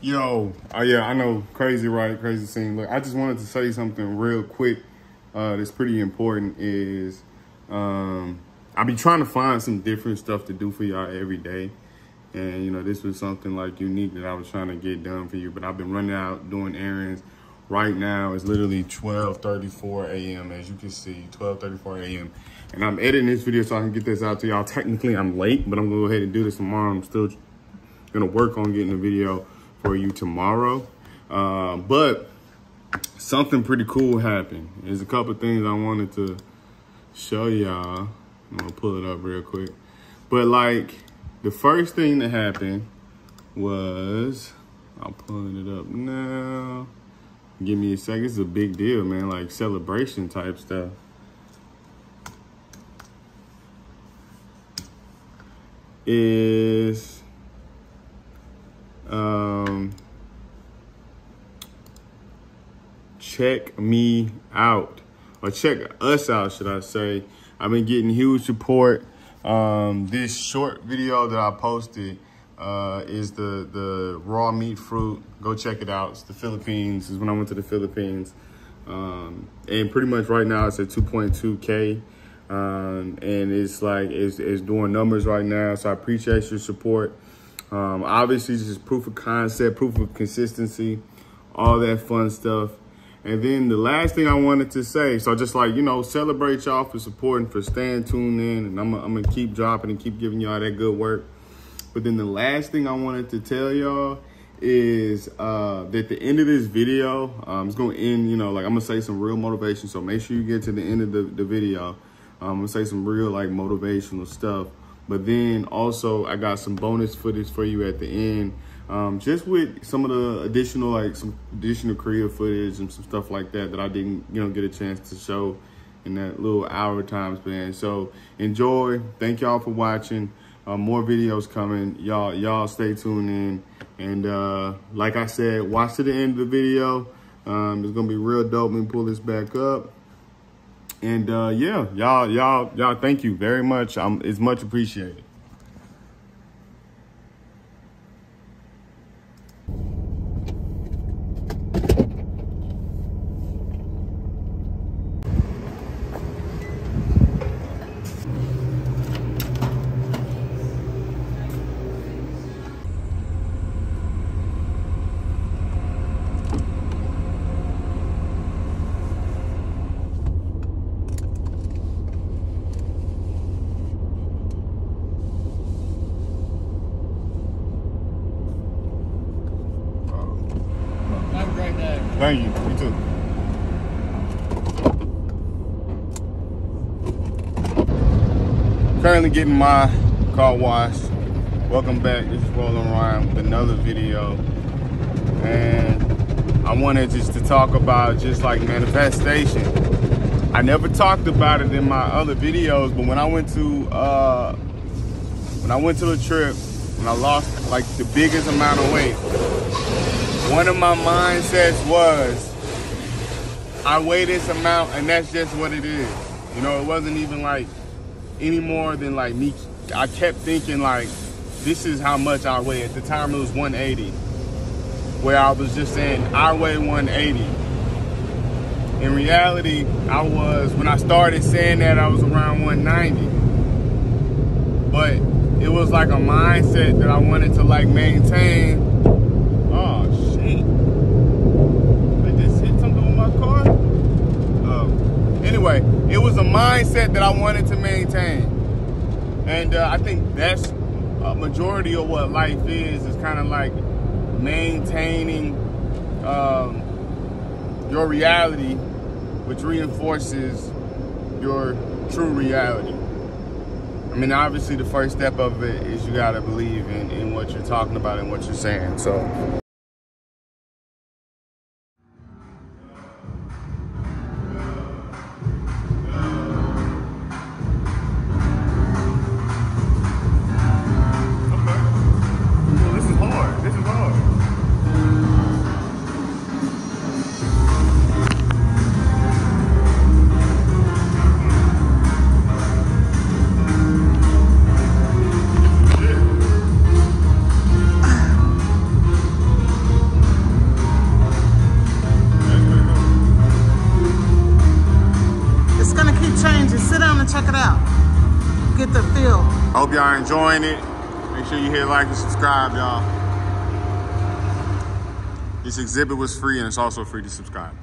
Yo, yeah, I know, crazy, right? Crazy scene. Look, I just wanted to say something real quick that's pretty important is I be trying to find some different stuff to do for y'all every day. And, you know, this was something like unique that I was trying to get done for you, but I've been running out doing errands. Right now, it's literally 12:34 a.m. As you can see, 12:34 a.m. And I'm editing this video so I can get this out to y'all. Technically, I'm late, but I'm gonna go ahead and do this tomorrow. I'm still gonna work on getting a video for you tomorrow. But something pretty cool happened. There's a couple things I wanted to show y'all. I'm gonna pull it up real quick. But like, the first thing that happened was, I'm pulling it up now. Give me a second. It's a big deal, man. Like celebration type stuff. Is check me out, or check us out, should I say. I've been getting huge support. This short video that I posted is the raw meat fruit. Go check it out. It's the Philippines. This is when I went to the Philippines. And pretty much right now it's at 2.2K. And it's like, it's doing numbers right now. So I appreciate your support. Obviously this is proof of concept, proof of consistency, all that fun stuff. And then the last thing I wanted to say, so just like, you know, celebrate y'all for supporting, for staying tuned in. And I'm gonna keep dropping and keep giving y'all that good work. But then the last thing I wanted to tell y'all is that the end of this video, it's gonna end, you know, like I'm gonna say some real motivation. So make sure you get to the end of the video. I'm gonna say some real like motivational stuff. But then also I got some bonus footage for you at the end. Just with some of the additional creative footage and some stuff like that I didn't, you know, get a chance to show in that little hour time span. So enjoy. Thank y'all for watching. More videos coming. Y'all stay tuned in. And like I said, watch to the end of the video. It's gonna be real dope. Let me pull this back up. And yeah, y'all, thank you very much. It's much appreciated. Thank you. You too. Currently getting my car washed. Welcome back. This is Rollin with another video. And I wanted just to talk about just like manifestation. I never talked about it in my other videos, but when I went to the trip and I lost like the biggest amount of weight, one of my mindsets was, I weigh this amount and that's just what it is. You know, it wasn't even like any more than like me. I kept thinking like, this is how much I weigh. At the time it was 180, where I was just saying, I weigh 180. In reality, when I started saying that, I was around 190. But it was like a mindset that I wanted to like maintain. Oh shit. I just hit something with my car? Anyway, it was a mindset that I wanted to maintain. And I think that's a majority of what life is kind of like maintaining your reality, which reinforces your true reality. I mean, obviously the first step of it is you gotta believe in what you're talking about and what you're saying, so. gonna keep changing. Sit down and check it out. Get the feel. Hope y'all are enjoying it. Make sure you hit like and subscribe, y'all. This exhibit was free and it's also free to subscribe.